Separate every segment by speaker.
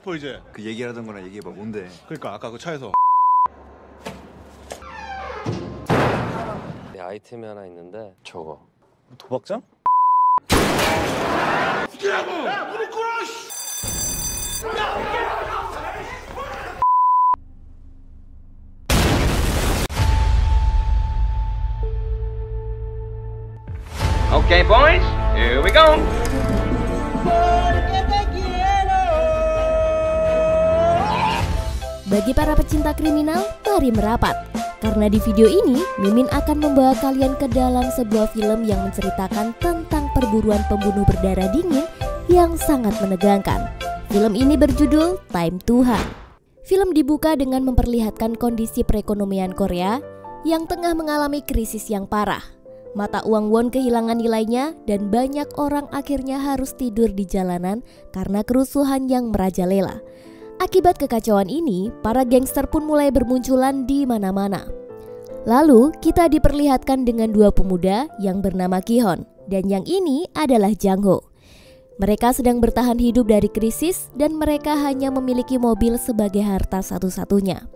Speaker 1: 뭐 이제
Speaker 2: 그 얘기하던 거나 얘기해봐. 뭔데?
Speaker 1: 그러니까 아까 그 차에서
Speaker 3: 내 아이템이 하나 있는데 저거
Speaker 4: 도박장?
Speaker 5: Okay, boys, here we go.
Speaker 6: Bagi para pecinta kriminal, mari merapat. Karena di video ini, Mimin akan membawa kalian ke dalam sebuah film yang menceritakan tentang perburuan pembunuh berdarah dingin yang sangat menegangkan. Film ini berjudul Time Tuhan. Film dibuka dengan memperlihatkan kondisi perekonomian Korea yang tengah mengalami krisis yang parah. Mata uang won kehilangan nilainya dan banyak orang akhirnya harus tidur di jalanan karena kerusuhan yang merajalela. Akibat kekacauan ini, para gangster pun mulai bermunculan di mana-mana. Lalu, kita diperlihatkan dengan dua pemuda yang bernama Ki-hon dan yang ini adalah Jang-ho. Mereka sedang bertahan hidup dari krisis dan mereka hanya memiliki mobil sebagai harta satu-satunya.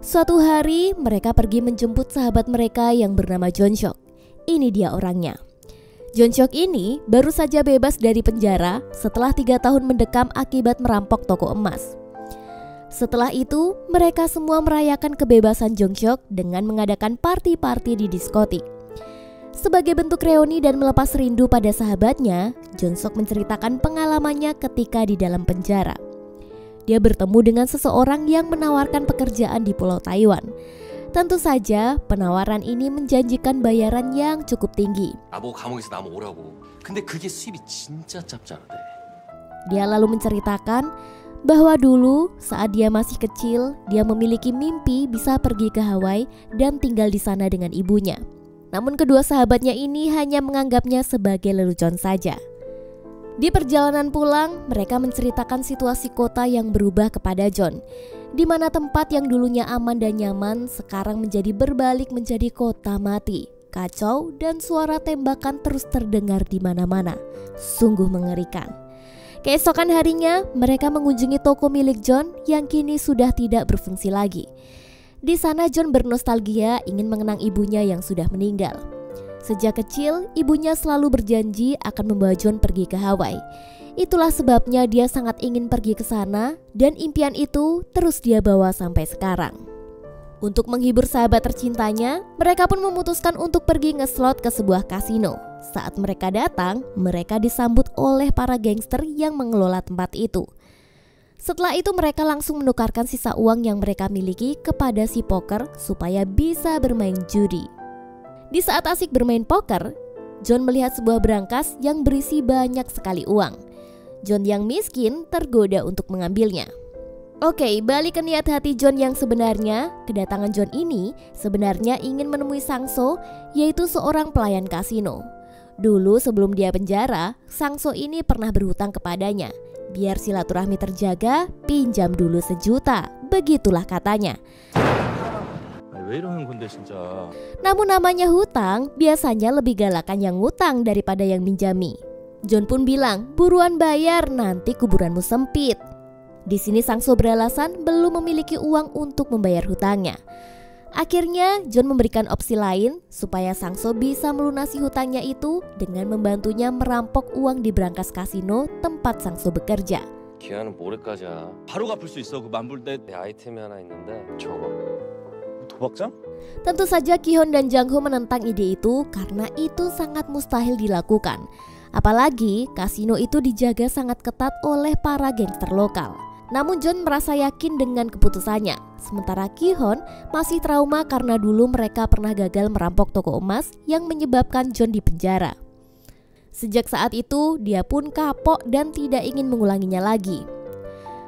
Speaker 6: Suatu hari, mereka pergi menjemput sahabat mereka yang bernama Jeon-seok. Ini dia orangnya. Jeon-seok ini baru saja bebas dari penjara setelah 3 tahun mendekam akibat merampok toko emas. Setelah itu, mereka semua merayakan kebebasan Jeon-seok dengan mengadakan party-party di diskotik. Sebagai bentuk reuni dan melepas rindu pada sahabatnya, Jeon-seok menceritakan pengalamannya ketika di dalam penjara. Dia bertemu dengan seseorang yang menawarkan pekerjaan di Pulau Taiwan. Tentu saja, penawaran ini menjanjikan bayaran yang cukup tinggi.
Speaker 3: 나보고 감옥에서 나무 오라고. 근데 그게 수입이 진짜 짭짤하대.
Speaker 6: Dia lalu menceritakan bahwa dulu saat dia masih kecil, dia memiliki mimpi bisa pergi ke Hawaii dan tinggal di sana dengan ibunya. Namun kedua sahabatnya ini hanya menganggapnya sebagai lelucon saja. Di perjalanan pulang, mereka menceritakan situasi kota yang berubah kepada John, di mana tempat yang dulunya aman dan nyaman sekarang menjadi berbalik menjadi kota mati, kacau dan suara tembakan terus terdengar di mana-mana. Sungguh mengerikan. Keesokan harinya, mereka mengunjungi toko milik John yang kini sudah tidak berfungsi lagi. Di sana John bernostalgia ingin mengenang ibunya yang sudah meninggal. Sejak kecil, ibunya selalu berjanji akan membawa John pergi ke Hawaii. Itulah sebabnya dia sangat ingin pergi ke sana dan impian itu terus dia bawa sampai sekarang. Untuk menghibur sahabat tercintanya, mereka pun memutuskan untuk pergi ngeslot ke sebuah kasino. Saat mereka datang, mereka disambut oleh para gangster yang mengelola tempat itu. Setelah itu mereka langsung menukarkan sisa uang yang mereka miliki kepada si poker supaya bisa bermain judi. Di saat asik bermain poker, John melihat sebuah berangkas yang berisi banyak sekali uang. John yang miskin tergoda untuk mengambilnya. Oke, balik ke niat hati John yang sebenarnya. Kedatangan John ini sebenarnya ingin menemui Sang-so, yaitu seorang pelayan kasino. Dulu sebelum dia penjara, Sang-so ini pernah berhutang kepadanya. Biar silaturahmi terjaga, pinjam dulu 1 juta. Begitulah katanya.
Speaker 4: 왜 이러는 건데 진짜.
Speaker 6: Namun namanya hutang, biasanya lebih galakan yang ngutang daripada yang minjami. John pun bilang, buruan bayar, nanti kuburanmu sempit. Di sini Sang-so beralasan belum memiliki uang untuk membayar hutangnya. Akhirnya John memberikan opsi lain supaya Sang-so bisa melunasi hutangnya itu dengan membantunya merampok uang di brankas kasino tempat Sang-so bekerja.
Speaker 3: 기한은 모레까지야.
Speaker 4: 바로 갚을 수 있어. 그 만불 때.
Speaker 3: 내 아이템이 하나 있는데 저거
Speaker 4: 도박장?
Speaker 6: Tentu saja Ki-hon dan Jang-ho menentang ide itu karena itu sangat mustahil dilakukan. Apalagi kasino itu dijaga sangat ketat oleh para gangster lokal. Namun John merasa yakin dengan keputusannya. Sementara Ki-hon masih trauma karena dulu mereka pernah gagal merampok toko emas yang menyebabkan John dipenjara. Sejak saat itu dia pun kapok dan tidak ingin mengulanginya lagi.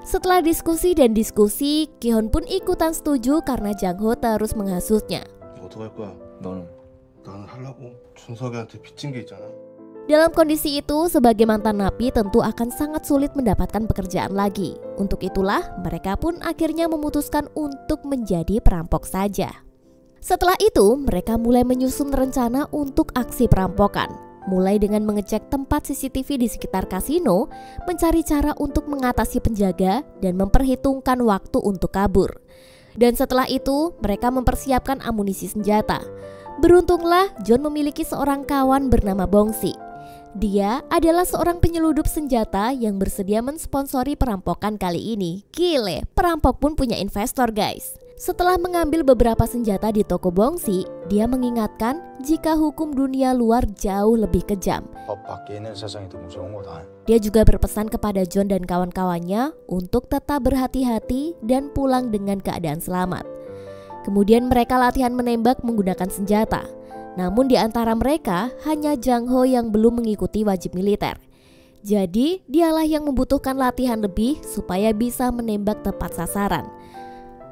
Speaker 6: Setelah diskusi dan diskusi, Ki-hon pun ikutan setuju karena Jang-ho terus menghasutnya.
Speaker 1: 어떡할 거야?
Speaker 4: 너는?
Speaker 1: 나는 하려고 준석이한테 빚진 게 있잖아.
Speaker 6: Dalam kondisi itu, sebagai mantan napi tentu akan sangat sulit mendapatkan pekerjaan lagi. Untuk itulah, mereka pun akhirnya memutuskan untuk menjadi perampok saja. Setelah itu, mereka mulai menyusun rencana untuk aksi perampokan. mulai dengan mengecek tempat CCTV di sekitar kasino, mencari cara untuk mengatasi penjaga, dan memperhitungkan waktu untuk kabur. Dan setelah itu, mereka mempersiapkan amunisi senjata. Beruntunglah John memiliki seorang kawan bernama Bongsi. Dia adalah seorang penyeludup senjata yang bersedia mensponsori perampokan kali ini. Gile, perampok pun punya investor guys. Setelah mengambil beberapa senjata di toko Bongsi, dia mengingatkan jika hukum dunia luar jauh lebih kejam.
Speaker 7: 법 밖에 있는 세상이 더 무서운 거다.
Speaker 6: Dia juga berpesan kepada John dan kawan-kawannya untuk tetap berhati-hati dan pulang dengan keadaan selamat. Kemudian mereka latihan menembak menggunakan senjata. Namun di antara mereka hanya Jang Ho yang belum mengikuti wajib militer. Jadi dialah yang membutuhkan latihan lebih supaya bisa menembak tepat sasaran.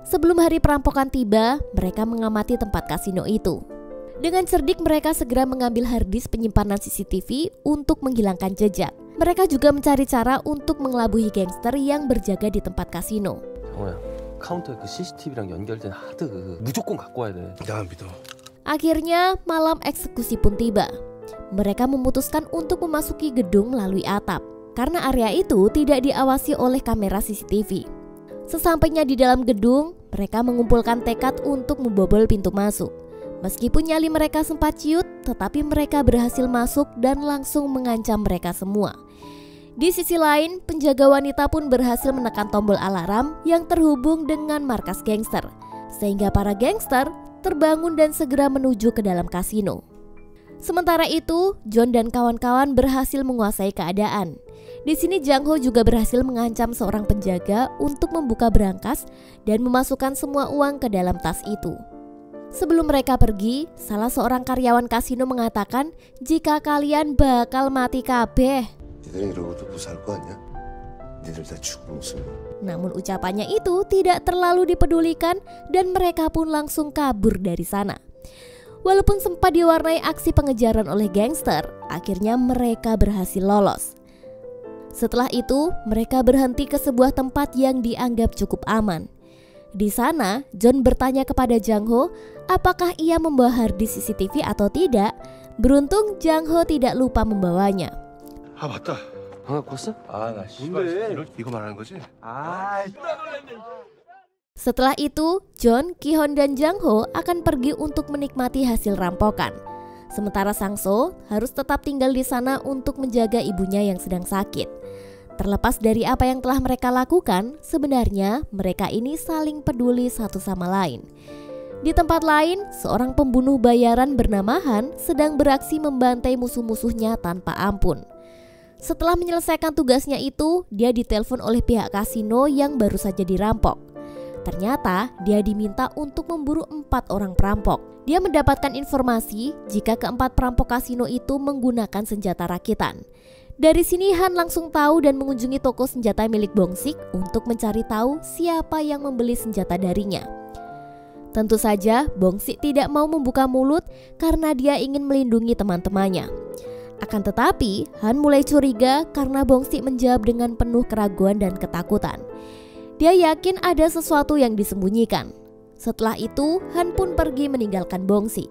Speaker 6: Sebelum hari perampokan tiba, mereka mengamati tempat kasino itu. Dengan cerdik mereka segera mengambil harddisk penyimpanan CCTV untuk menghilangkan jejak. Mereka juga mencari cara untuk mengelabui gangster yang berjaga di tempat kasino.
Speaker 3: 정호야, 카운터에 그 CCTV랑 연결된 하드 무조건 갖고 와야 돼.
Speaker 1: 나 믿어.
Speaker 6: Akhirnya malam eksekusi pun tiba. Mereka memutuskan untuk memasuki gedung melalui atap karena area itu tidak diawasi oleh kamera CCTV. Sesampainya di dalam gedung, mereka mengumpulkan tekad untuk membobol pintu masuk. Meskipun nyali mereka sempat ciut, tetapi mereka berhasil masuk dan langsung mengancam mereka semua. Di sisi lain, penjaga wanita pun berhasil menekan tombol alarm yang terhubung dengan markas gangster, sehingga para gangster terbangun dan segera menuju ke dalam kasino. Sementara itu, John dan kawan-kawan berhasil menguasai keadaan. Di sini Jang Ho juga berhasil mengancam seorang penjaga untuk membuka berangkas dan memasukkan semua uang ke dalam tas itu. Sebelum mereka pergi, salah seorang karyawan kasino mengatakan jika kalian bakal mati kabeh.
Speaker 8: 니들은 이러고도 무사할 거 아니야? 니들 다 죽고 무슨.
Speaker 6: Namun ucapannya itu tidak terlalu dipedulikan dan mereka pun langsung kabur dari sana. Walaupun sempat diwarnai aksi pengejaran oleh gangster, akhirnya mereka berhasil lolos. Setelah itu, mereka berhenti ke sebuah tempat yang dianggap cukup aman. Di sana, John bertanya kepada Jang Ho apakah ia membawa harddisk CCTV atau tidak. Beruntung Jang Ho tidak lupa membawanya.
Speaker 1: 아 맞다.
Speaker 3: 안 갖고 왔어?
Speaker 7: 아, 나 씨발.
Speaker 1: 이거 말하는 거지?
Speaker 6: Setelah itu, John, Ki-hon, dan Jang Ho akan pergi untuk menikmati hasil rampokan. Sementara Sang-so harus tetap tinggal di sana untuk menjaga ibunya yang sedang sakit. Terlepas dari apa yang telah mereka lakukan, sebenarnya mereka ini saling peduli satu sama lain. Di tempat lain, seorang pembunuh bayaran bernama Han sedang beraksi membantai musuh-musuhnya tanpa ampun. Setelah menyelesaikan tugasnya itu, dia ditelepon oleh pihak kasino yang baru saja dirampok. Ternyata dia diminta untuk memburu 4 orang perampok. Dia mendapatkan informasi jika keempat perampok kasino itu menggunakan senjata rakitan. Dari sini Han langsung tahu dan mengunjungi toko senjata milik Bongsik untuk mencari tahu siapa yang membeli senjata darinya. Tentu saja Bongsik tidak mau membuka mulut karena dia ingin melindungi teman-temannya. Akan tetapi Han mulai curiga karena Bongsik menjawab dengan penuh keraguan dan ketakutan. Dia yakin ada sesuatu yang disembunyikan. Setelah itu Han pun pergi meninggalkan Bongsik.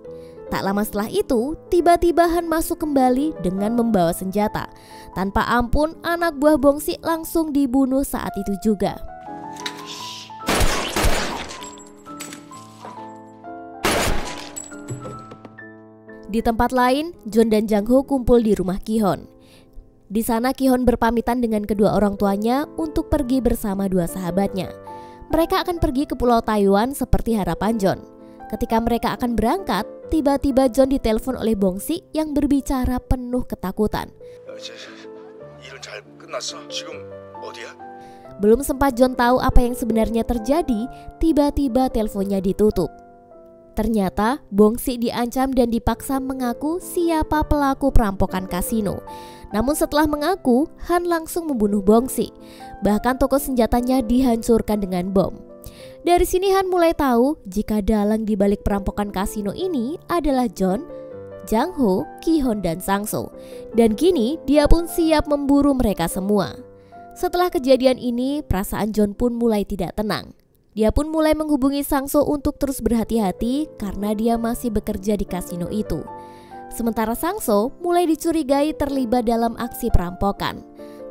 Speaker 6: Tak lama setelah itu, tiba-tiba Han masuk kembali dengan membawa senjata. Tanpa ampun, anak buah Bongsik langsung dibunuh saat itu juga. Di tempat lain, John dan Jang Ho kumpul di rumah Ki-hon. Di sana Ki-hon berpamitan dengan kedua orang tuanya untuk pergi bersama dua sahabatnya. Mereka akan pergi ke Pulau Taiwan seperti harapan John. Ketika mereka akan berangkat, tiba-tiba John ditelepon oleh Bongsik yang berbicara penuh ketakutan.
Speaker 8: 일은 잘 끝났어. 지금 어디야?
Speaker 6: Belum sempat John tahu apa yang sebenarnya terjadi, tiba-tiba teleponnya ditutup. Ternyata Bongsik diancam dan dipaksa mengaku siapa pelaku perampokan kasino. Namun setelah mengaku, Han langsung membunuh Bongsik. Bahkan toko senjatanya dihancurkan dengan bom. Dari sini Han mulai tahu jika dalang di balik perampokan kasino ini adalah John, Jang Ho, Ki-hon, dan Sang-so. Dan kini dia pun siap memburu mereka semua. Setelah kejadian ini, perasaan John pun mulai tidak tenang. Dia pun mulai menghubungi Sang-so untuk terus berhati-hati karena dia masih bekerja di kasino itu. Sementara Sang-so mulai dicurigai terlibat dalam aksi perampokan.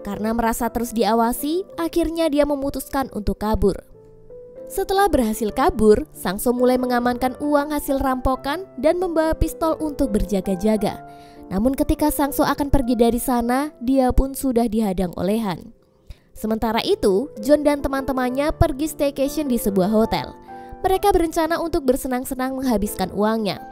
Speaker 6: Karena merasa terus diawasi, akhirnya dia memutuskan untuk kabur. Setelah berhasil kabur, Sang-so mulai mengamankan uang hasil rampokan dan membawa pistol untuk berjaga-jaga. Namun ketika Sang-so akan pergi dari sana, dia pun sudah dihadang oleh Han. Sementara itu, John dan teman-temannya pergi staycation di sebuah hotel. Mereka berencana untuk bersenang-senang menghabiskan uangnya.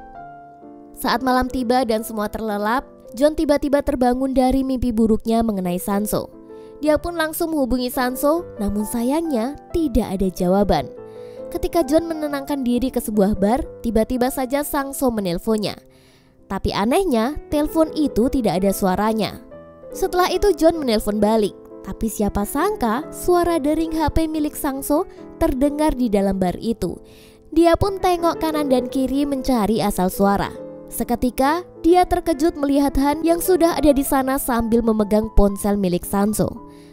Speaker 6: Saat malam tiba dan semua terlelap, John tiba-tiba terbangun dari mimpi buruknya mengenai Sang-so. Dia pun langsung menghubungi Sang-so, namun sayangnya tidak ada jawaban. Ketika John menenangkan diri ke sebuah bar, tiba-tiba saja Sang-so menelponnya. Tapi anehnya, telepon itu tidak ada suaranya. Setelah itu John menelpon balik. Tapi siapa sangka suara dering HP milik Sang-so terdengar di dalam bar itu. Dia pun tengok kanan dan kiri mencari asal suara. Seketika dia terkejut melihat Han yang sudah ada di sana sambil memegang ponsel milik Sang-so.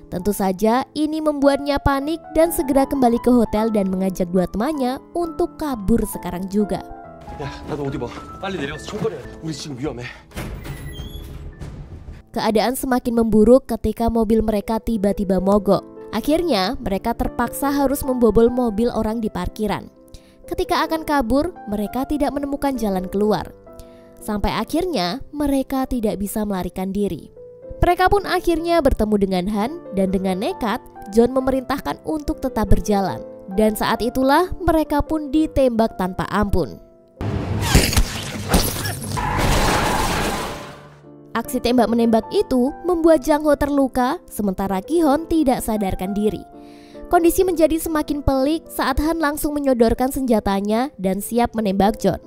Speaker 6: Tentu saja ini membuatnya panik dan segera kembali ke hotel dan mengajak dua temannya untuk kabur sekarang juga.
Speaker 1: 야, 나도 옷 입어. 빨리 내려가서 총거리야. 우리 지금 위험해.
Speaker 6: Keadaan semakin memburuk ketika mobil mereka tiba-tiba mogok. Akhirnya mereka terpaksa harus membobol mobil orang di parkiran. Ketika akan kabur, mereka tidak menemukan jalan keluar. Sampai akhirnya mereka tidak bisa melarikan diri. Mereka pun akhirnya bertemu dengan Han dan dengan nekat John memerintahkan untuk tetap berjalan. Dan saat itulah mereka pun ditembak tanpa ampun. Aksi tembak-menembak itu membuat Jang Ho terluka, sementara Ki-hon tidak sadarkan diri. Kondisi menjadi semakin pelik saat Han langsung menyodorkan senjatanya dan siap menembak John.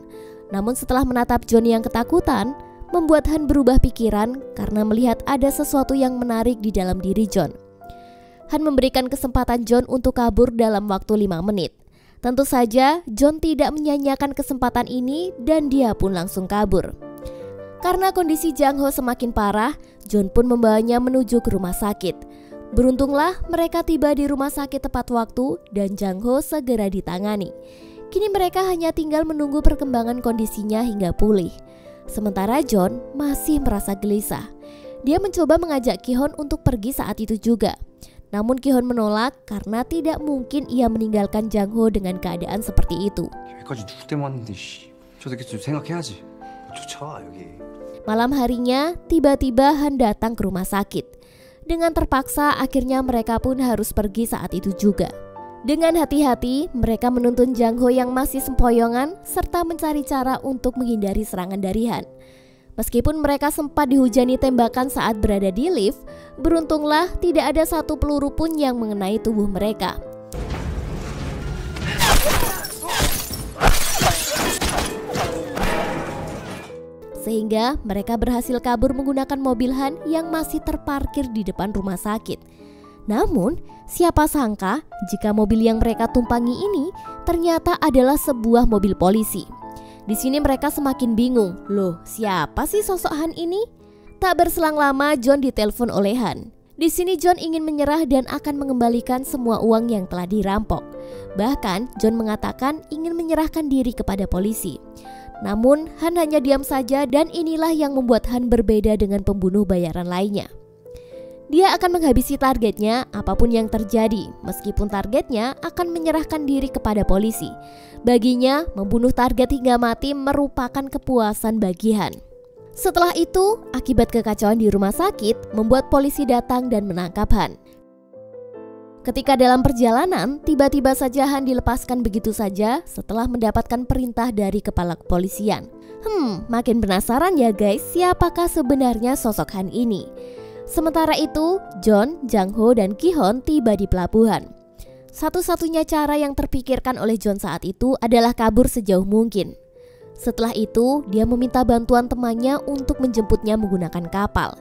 Speaker 6: Namun setelah menatap John yang ketakutan, membuat Han berubah pikiran karena melihat ada sesuatu yang menarik di dalam diri John. Han memberikan kesempatan John untuk kabur dalam waktu 5 menit. Tentu saja John tidak menyia-nyiakan kesempatan ini dan dia pun langsung kabur. Karena kondisi Jang Ho semakin parah, John pun membawanya menuju ke rumah sakit. Beruntunglah mereka tiba di rumah sakit tepat waktu dan Jang Ho segera ditangani. Kini mereka hanya tinggal menunggu perkembangan kondisinya hingga pulih. Sementara John masih merasa gelisah. Dia mencoba mengajak Ki-hon untuk pergi saat itu juga. Namun Ki-hon menolak karena tidak mungkin ia meninggalkan Jang Ho dengan keadaan seperti itu.
Speaker 2: 여기까지 누구 때문에 왔는데 저 새끼 좀 생각해야지.
Speaker 8: 쫓아와 여기.
Speaker 6: Malam harinya, tiba-tiba Han datang ke rumah sakit. Dengan terpaksa, akhirnya mereka pun harus pergi saat itu juga. Dengan hati-hati, mereka menuntun Jang Ho yang masih sempoyongan serta mencari cara untuk menghindari serangan dari Han. Meskipun mereka sempat dihujani tembakan saat berada di lift, beruntunglah tidak ada satu peluru pun yang mengenai tubuh mereka. Sehingga mereka berhasil kabur menggunakan mobil Han yang masih terparkir di depan rumah sakit. Namun, siapa sangka jika mobil yang mereka tumpangi ini ternyata adalah sebuah mobil polisi. Di sini mereka semakin bingung. Loh, siapa sih sosok Han ini? Tak berselang lama John ditelepon oleh Han. Di sini John ingin menyerah dan akan mengembalikan semua uang yang telah dirampok. Bahkan John mengatakan ingin menyerahkan diri kepada polisi. Namun Han hanya diam saja dan inilah yang membuat Han berbeda dengan pembunuh bayaran lainnya. Dia akan menghabisi targetnya apapun yang terjadi, meskipun targetnya akan menyerahkan diri kepada polisi. Baginya, membunuh target hingga mati merupakan kepuasan bagi Han. Setelah itu, akibat kekacauan di rumah sakit membuat polisi datang dan menangkap Han. Ketika dalam perjalanan, tiba-tiba saja Han dilepaskan begitu saja setelah mendapatkan perintah dari kepala kepolisian. Makin penasaran ya guys, siapakah sebenarnya sosok Han ini? Sementara itu, John, Jang Ho, dan Ki-hon tiba di pelabuhan. Satu-satunya cara yang terpikirkan oleh John saat itu adalah kabur sejauh mungkin. Setelah itu, dia meminta bantuan temannya untuk menjemputnya menggunakan kapal.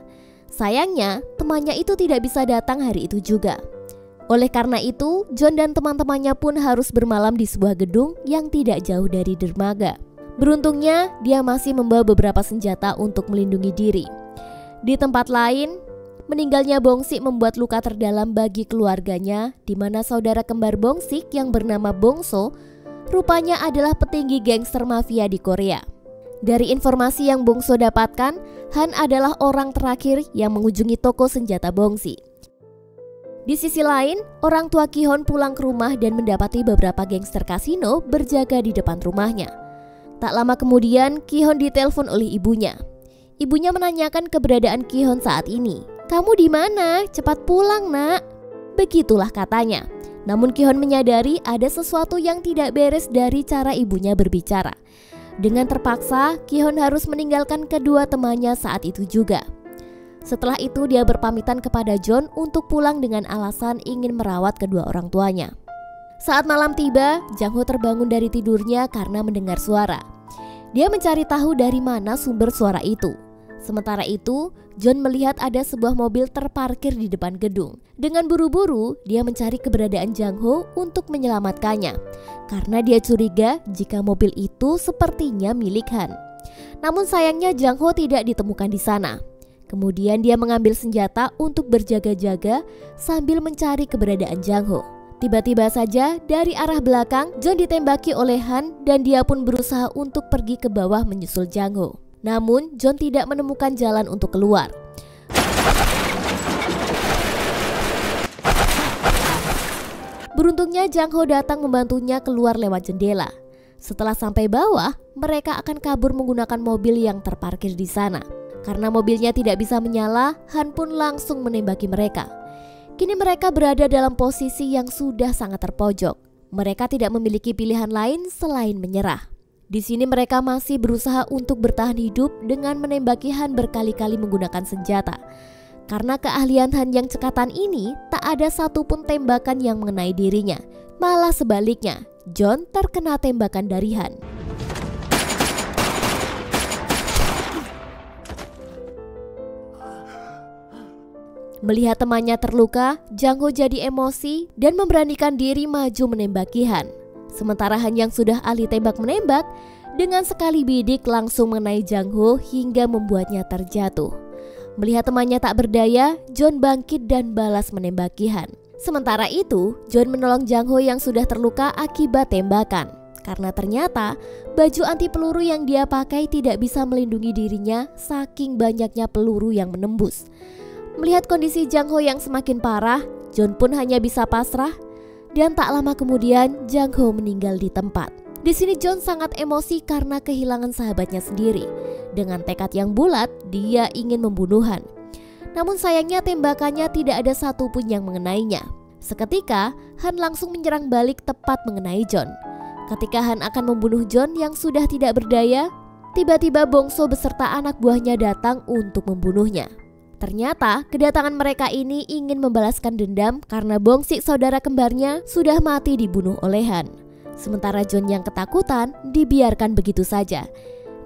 Speaker 6: Sayangnya, temannya itu tidak bisa datang hari itu juga. Oleh karena itu, John dan teman-temannya pun harus bermalam di sebuah gedung yang tidak jauh dari dermaga. Beruntungnya, dia masih membawa beberapa senjata untuk melindungi diri. Di tempat lain, meninggalnya Bong-sik membuat luka terdalam bagi keluarganya, di mana saudara kembar Bong-sik yang bernama Bong-so rupanya adalah petinggi gangster mafia di Korea. Dari informasi yang Bongso dapatkan, Han adalah orang terakhir yang mengunjungi toko senjata Bongsi. Di sisi lain, orang tua Ki-hon pulang ke rumah dan mendapati beberapa gangster kasino berjaga di depan rumahnya. Tak lama kemudian, Ki-hon ditelepon oleh ibunya. Ibunya menanyakan keberadaan Ki-hon saat ini. "Kamu di mana? Cepat pulang, Nak." Begitulah katanya. Namun Ki-hon menyadari ada sesuatu yang tidak beres dari cara ibunya berbicara. Dengan terpaksa, Ki-hon harus meninggalkan kedua temannya saat itu juga. Setelah itu dia berpamitan kepada John untuk pulang dengan alasan ingin merawat kedua orang tuanya. Saat malam tiba, Jang-ho terbangun dari tidurnya karena mendengar suara. Dia mencari tahu dari mana sumber suara itu. Sementara itu, John melihat ada sebuah mobil terparkir di depan gedung. Dengan buru-buru, dia mencari keberadaan Jang-ho untuk menyelamatkannya, karena dia curiga jika mobil itu sepertinya milik Han. Namun sayangnya Jang-ho tidak ditemukan di sana. Kemudian dia mengambil senjata untuk berjaga-jaga sambil mencari keberadaan Jang-ho. Tiba-tiba saja dari arah belakang, John ditembaki oleh Han dan dia pun berusaha untuk pergi ke bawah menyusul Jang-ho. Namun John tidak menemukan jalan untuk keluar. Beruntungnya Jang-ho datang membantunya keluar lewat jendela. Setelah sampai bawah, mereka akan kabur menggunakan mobil yang terparkir di sana. Karena mobilnya tidak bisa menyala, Han pun langsung menembaki mereka. Kini mereka berada dalam posisi yang sudah sangat terpojok. Mereka tidak memiliki pilihan lain selain menyerah. Di sini mereka masih berusaha untuk bertahan hidup dengan menembaki Han berkali-kali menggunakan senjata. Karena keahlian Han yang cekatan ini, tak ada satupun tembakan yang mengenai dirinya. Malah sebaliknya, John terkena tembakan dari Han. Melihat temannya terluka, Jang-ho jadi emosi dan memberanikan diri maju menembaki Han. Sementara Han yang sudah ahli tembak menembak, dengan sekali bidik langsung mengenai Jang-ho hingga membuatnya terjatuh. Melihat temannya tak berdaya, John bangkit dan balas menembaki Han. Sementara itu, John menolong Jang-ho yang sudah terluka akibat tembakan. Karena ternyata baju anti peluru yang dia pakai tidak bisa melindungi dirinya saking banyaknya peluru yang menembus. Melihat kondisi Jang-ho yang semakin parah, John pun hanya bisa pasrah. Dan tak lama kemudian Jang-ho meninggal di tempat. Di sini John sangat emosi karena kehilangan sahabatnya sendiri. Dengan tekad yang bulat, dia ingin membunuh Han. Namun sayangnya tembakannya tidak ada satupun yang mengenainya. Seketika, Han langsung menyerang balik tepat mengenai John. Ketika Han akan membunuh John yang sudah tidak berdaya, tiba-tiba Bongso beserta anak buahnya datang untuk membunuhnya. Ternyata kedatangan mereka ini ingin membalaskan dendam karena Bongsi saudara kembarnya sudah mati dibunuh oleh Han. Sementara John yang ketakutan dibiarkan begitu saja.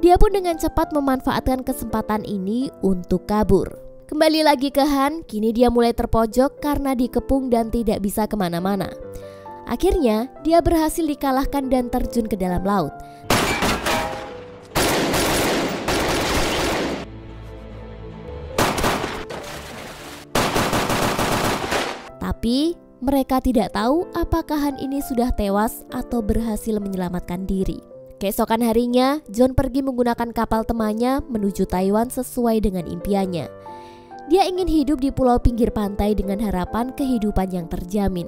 Speaker 6: Dia pun dengan cepat memanfaatkan kesempatan ini untuk kabur. Kembali lagi ke Han, kini dia mulai terpojok karena dikepung dan tidak bisa kemana-mana. Akhirnya dia berhasil dikalahkan dan terjun ke dalam laut. Tapi mereka tidak tahu apakah Han ini sudah tewas atau berhasil menyelamatkan diri. Keesokan harinya, John pergi menggunakan kapal temannya menuju Taiwan sesuai dengan impiannya. Dia ingin hidup di pulau pinggir pantai dengan harapan kehidupan yang terjamin.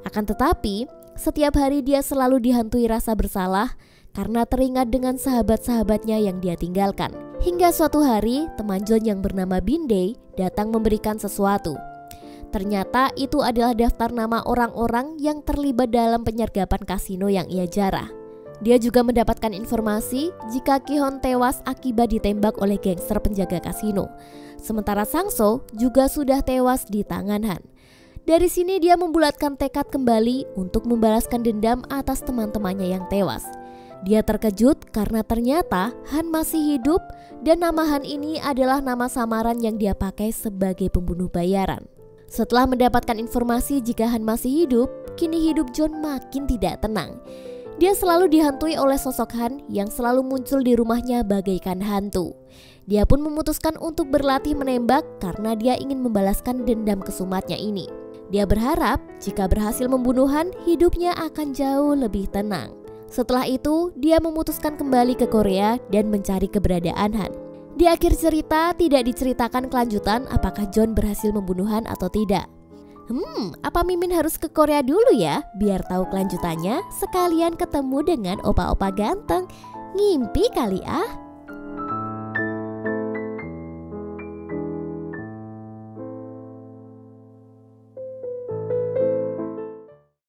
Speaker 6: Akan tetapi, setiap hari dia selalu dihantui rasa bersalah karena teringat dengan sahabat-sahabatnya yang dia tinggalkan. Hingga suatu hari, teman John yang bernama Binde datang memberikan sesuatu. Ternyata itu adalah daftar nama orang-orang yang terlibat dalam penyergapan kasino yang ia jarah. Dia juga mendapatkan informasi jika Ki-hon tewas akibat ditembak oleh gangster penjaga kasino. Sementara Sang-so juga sudah tewas di tangan Han. Dari sini dia membulatkan tekad kembali untuk membalaskan dendam atas teman-temannya yang tewas. Dia terkejut karena ternyata Han masih hidup dan nama Han ini adalah nama samaran yang dia pakai sebagai pembunuh bayaran. Setelah mendapatkan informasi jika Han masih hidup, kini hidup John makin tidak tenang. Dia selalu dihantui oleh sosok Han yang selalu muncul di rumahnya bagaikan hantu. Dia pun memutuskan untuk berlatih menembak karena dia ingin membalaskan dendam kesumatnya ini. Dia berharap jika berhasil membunuh Han, hidupnya akan jauh lebih tenang. Setelah itu, dia memutuskan kembali ke Korea dan mencari keberadaan Han. Di akhir cerita tidak diceritakan kelanjutan apakah John berhasil membunuh Han atau tidak. Apa Mimin harus ke Korea dulu ya biar tahu kelanjutannya, sekalian ketemu dengan opa-opa ganteng? Ngimpi kali ah.